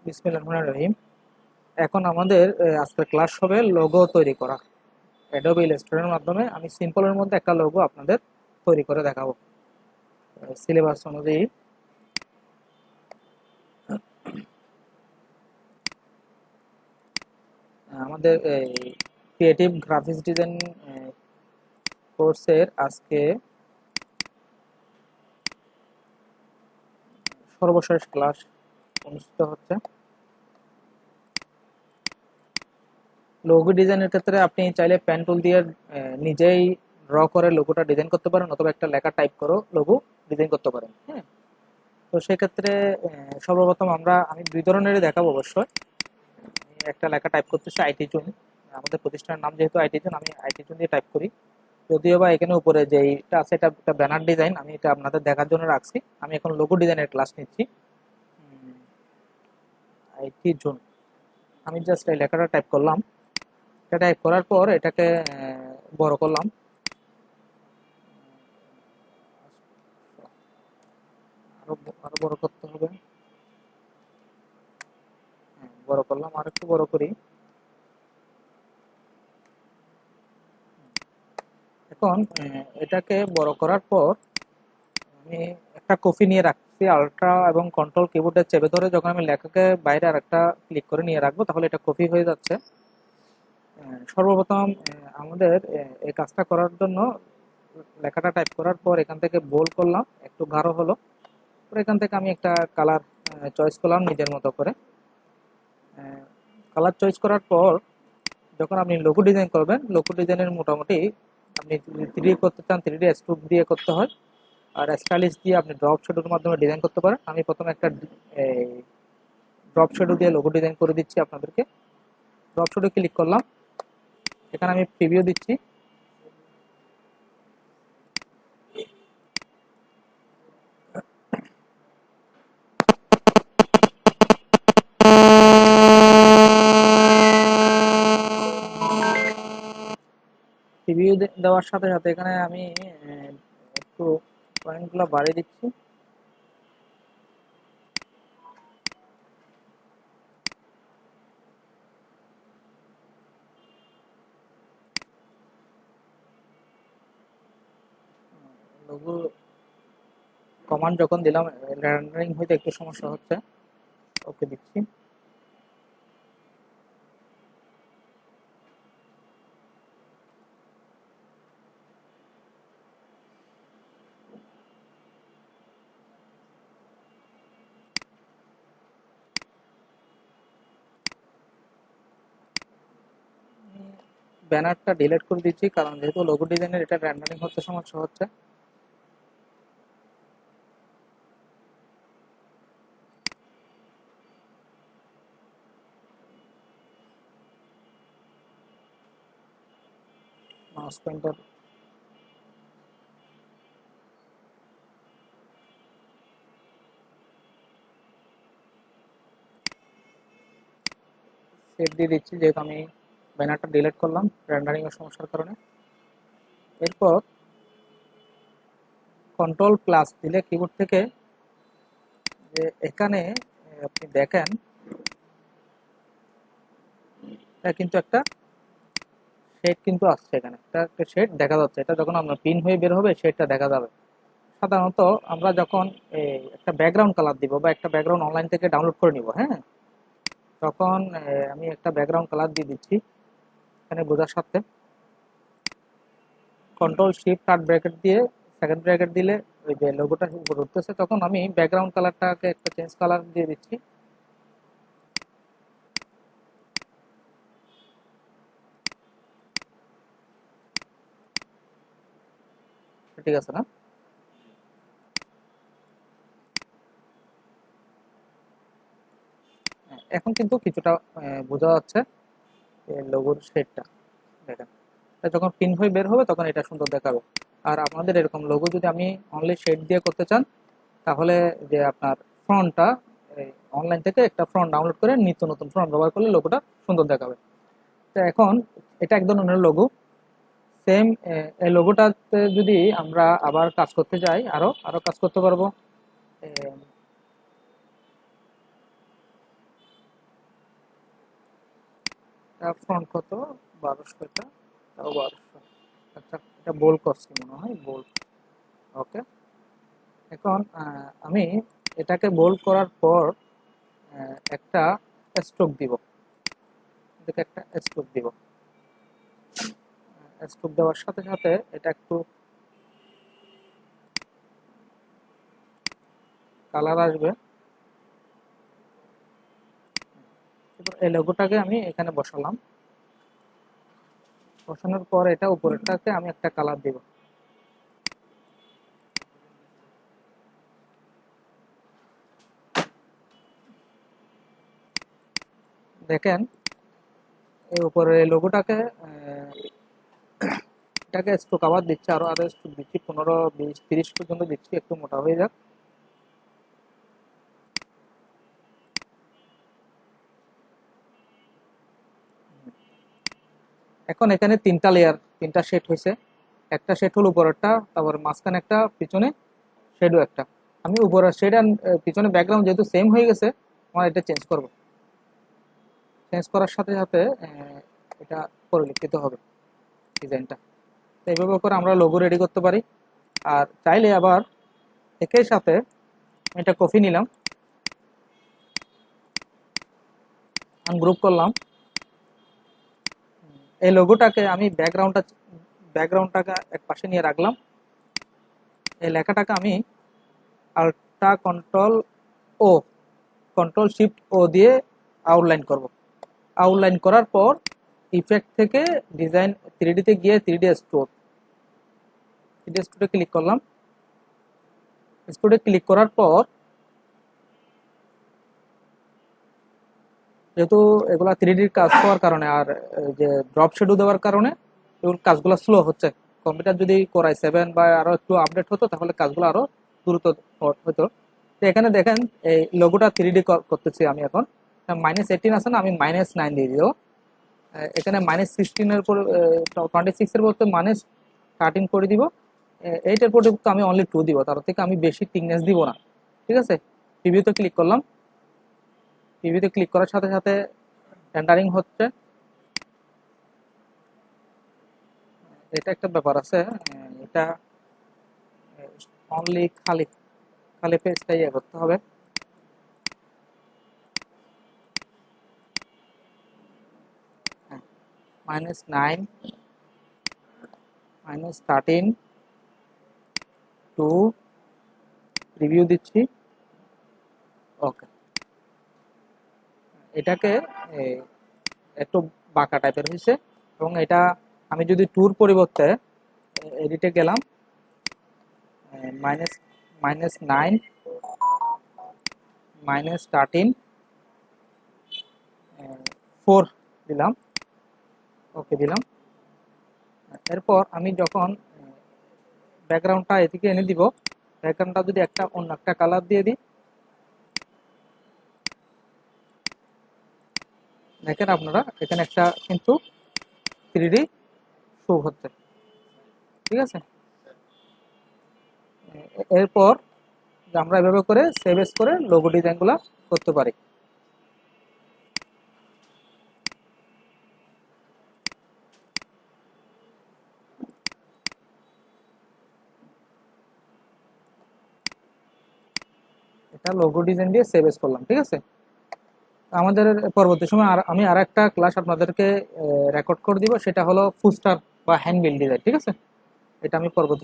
বিসমিল্লাহির রহমানির রহিম। এখন আমাদের আজকের ক্লাস হবে লোগো তৈরি করা। অ্যাডোবি ইলাস্ট্রেটরের মাধ্যমে আমি সিম্পলের মধ্যে একটা লোগো আপনাদের তৈরি করে দেখাবো সিলেবাস অনুযায়ী। আমাদের ক্রিয়েটিভ গ্রাফিক্স ডিজাইন কোর্সের আজকে সর্বশেষ ক্লাস অনুষ্ঠিত হচ্ছে। লোগো ডিজাইনের ক্ষেত্রে আপনি চাইলে পেন টুল দিয়ে নিজেই ড্র করে লোগোটা ডিজাইন করতে পারেন, অথবা একটা লেখা টাইপ করো লোগো ডিজাইন করতে পারেন। হ্যাঁ, তো সেক্ষেত্রে সর্বপ্রথম আমি দুই ধরনেরই দেখাবো অবশ্যই। একটা লেখা টাইপ করতেছি আইটি জুন, আমাদের প্রতিষ্ঠানের নাম যেহেতু আইটি জুন, আমি আইটি জুন দিয়ে টাইপ করি। যদিও বা এখানে উপরে যেটা আছে এটা একটা ব্যানার ডিজাইন, আমি এটা আপনাদের দেখার জন্য রাখছি। আমি এখন লোগো ডিজাইনের ক্লাস নিচ্ছি। আইটি জুন, আমি জাস্ট এই লেখাটা টাইপ করলাম। এটা টাইপ করার পর এটাকে বড় করলাম। আরো আরো বড় করতে হবে। বড় করলাম, আর একটু বড় করি। এখন এটাকে বড় করার পর আমি একটা কপি নিয়ে রাখছি আল্ট্রা এবং কন্ট্রোল কিবোর্ডে চেপে ধরে যখন আমি লেখাকে বাইরে আর একটা ক্লিক করে নিয়ে রাখবো, তাহলে এটা কপি হয়ে যাচ্ছে। সর্বপ্রথম আমাদের এই কাজটা করার জন্য লেখাটা টাইপ করার পর এখান থেকে বোল্ড করলাম, একটু গাঢ় হলো। এখান থেকে আমি একটা কালার চয়েস করলাম নিজের মতো করে। কালার চয়েস করার পর যখন আপনি লোগো ডিজাইন করবেন, লোগো ডিজাইনের মোটামুটি আপনি যদি 3D করতে চান 3D স্ট্রোক দিয়ে করতে হয়, আর স্টাইলিশ দিয়ে আপনি ড্রপ শ্যাডোর মাধ্যমে ডিজাইন করতে পারেন। আমি প্রথমে একটা ড্রপ শ্যাডো দিয়ে লোগো ডিজাইন করে দিচ্ছি আপনাদেরকে। ড্রপ শ্যাডো ক্লিক করলাম, এখানে আমি প্রিভিউ দিচ্ছি। প্রিভিউ দেওয়ার সাথে সাথে এখানে আমি একটু পয়েন্টগুলো বাড়িয়ে দিচ্ছি। লোগো কমান্ড যখন দিলাম রেন্ডারিং হইতে একটু সমস্যা হচ্ছে, ওকে দিচ্ছি। ব্যানারটা ডিলিট করে দিচ্ছি, কারণ যেহেতু লোগো ডিজাইনের এটা রেন্ডারিং হতে সমস্যা হচ্ছে। মাউস পয়েন্টার সেভ দিয়ে দিচ্ছি, যেহেতু আমি ব্যানারটা ডিলিট করলাম রেন্ডারিং এর সমস্যার কারণে। এরপর কন্ট্রোল প্লাস দিলে কিবোর্ড থেকে যে এখানে আপনি দেখেন এটা কিন্তু একটা শেড কিন্তু আসছে, এখানে একটা শেড দেখা যাচ্ছে। এটা যখন আপনার পিন হয়ে বের হবে শেডটা দেখা যাবে। সাধারণত আমরা যখন একটা ব্যাকগ্রাউন্ড কালার দিব বা একটা ব্যাকগ্রাউন্ড অনলাইন থেকে ডাউনলোড করে নিব, হ্যাঁ, তখন আমি একটা ব্যাকগ্রাউন্ড কালার দিয়ে দিচ্ছি এখানে বোঝার সাথে। কন্ট্রোল শিফট থার্ড ব্র্যাকেট দিয়ে সেকেন্ড ব্র্যাকেট দিলে ওই যে লোগোটা উপরে উঠতেছে, তখন আমি ব্যাকগ্রাউন্ড কালারটাকে একটা চেঞ্জ কালার দিয়ে দিচ্ছি। ঠিক আছে না? এখন কিন্তু কিছুটা বোঝা যাচ্ছে লোগোর শেডটা। দেখেন, এটা যখন পিন হয়ে বের হবে তখন এটা সুন্দর দেখাবে। আর আপনাদের এরকম লোগো যদি আমি অনলি শেড দিয়ে করতে চান, তাহলে যে আপনার ফ্রন্টটা অনলাইন থেকে একটা ফ্রন্ট ডাউনলোড করে নিত্য নতুন ফ্রন্ট ব্যবহার করলে লোগোটা সুন্দর দেখাবে। তো এখন এটা এক ধরনের লোগো। সেম এই লোগোটাতে যদি আমরা আবার কাজ করতে যাই, আরো আরো কাজ করতে পারবো। ফ্রন্ট কত, 1200, এটা তাও 1200। আচ্ছা, এটা বোল্ড করছি মনে হয়, বোল্ড। ওকে, এখন আমি এটাকে বোল্ড করার পর একটা স্ট্রোক দিব, এটাকে একটা স্ট্রোক দিব। স্ট্রোক দেওয়ার সাথে সাথে এটা একটু কালার আসবে। এবার এই লোগোটাকে আমি এখানে বসালাম, বসানোর পর এটা উপরেরটাকে আমি একটা কালার দিব। দেখেন এই উপরে এই লোগোটাকে এটাকে স্ট্রোক আবার দিচ্ছি, আরো আরো স্ট্রোক দিচ্ছি, 15, 20, 30 পর্যন্ত দিচ্ছি, একটু মোটা হয়ে যাক। এখন এখানে তিনটা লেয়ার, তিনটা শেড হয়েছে। একটা শেড হলো উপরেরটা, তারপর মাঝখানে একটা, পিছনে শেডও একটা। আমি উপরের শেড আর পিছনে ব্যাকগ্রাউন্ড যেহেতু সেম হয়ে গেছে, আমার এটা চেঞ্জ করব। চেঞ্জ করার সাথে সাথে এটা পরিলক্ষিত হবে ডিজাইনটা। তো এইভাবে করে আমরা লোগো রেডি করতে পারি। আর চাইলে আবার একই সাথে এটা কপি নিলাম, আনগ্রুপ করলাম, এই লোগোটাকে আমি ব্যাকগ্রাউন্ডটাকে এক পাশে নিয়ে রাখলাম। এই লেখাটাকে আমি আল্ট্রা ও কন্ট্রোল শিফট ও দিয়ে আউটলাইন করব। আউটলাইন করার পর ইফেক্ট থেকে ডিজাইন 3D তে গিয়ে 3D স্টোরে ক্লিক করলাম। স্টোরে ক্লিক করার পর যেহেতু এগুলা 3D কাজ হওয়ার কারণে আর যে ড্রপ শেডো দেওয়ার কারণে এগুলো কাজগুলো স্লো হচ্ছে। কম্পিউটার যদি কোরাই 7 বা আরো একটু আপডেট হতো তাহলে কাজগুলো আরো দ্রুত হতো। তো এখানে দেখেন এই লোগোটা 3D করতেছি আমি এখন। -18 আছে না, আমি -9 দিয়ে দিও। এখানে -16 এর পর 26 এর পর -13 করে দিব। 8 এর পর আমি অনলি 2 দিব, তার থেকে আমি বেশি থিকনেস দিব না। ঠিক আছে, প্রিভিউতে ক্লিক করলাম। প্রিভিউতে ক্লিক করার সাথে সাথে রেন্ডারিং হচ্ছে। এটা একটা ব্যাপার আছে, এটা অনলি খালি খালি পেজটাই ইয়ে করতে হবে। -9, -13, 2, রিভিউ দিচ্ছি। ওকে, এটাকে একটু বাঁকা টাইপের হয়েছে। এবং এটা আমি যদি টুর পরিবর্তে এডিটে গেলাম, মাইনাস -9, -13, 4 দিলাম। ওকে দিলাম। এরপর আমি যখন ব্যাকগ্রাউন্ডটা এদিকে এনে দিব, ব্যাকগ্রাউন্ডটা যদি অন্য একটা কালার দিয়ে দিই, দেখেন আপনারা এখানে একটা কিন্তু 3D শো হচ্ছে। ঠিক আছে, এরপর আমরা এভাবে করে সেভ এস করে লোগো ডিজাইনগুলো করতে পারি। এটা লোগো ডিজাইন দিয়ে সেভ এস করলাম। ঠিক আছে, আমাদের পরবর্তী সময় আমি আর একটা ক্লাস আপনাদেরকে রেকর্ড করে দিব, সেটা হলো ফুস্টার বা হ্যান্ডবিল ডিজাইন। ঠিক আছে, এটা আমি পরবর্তী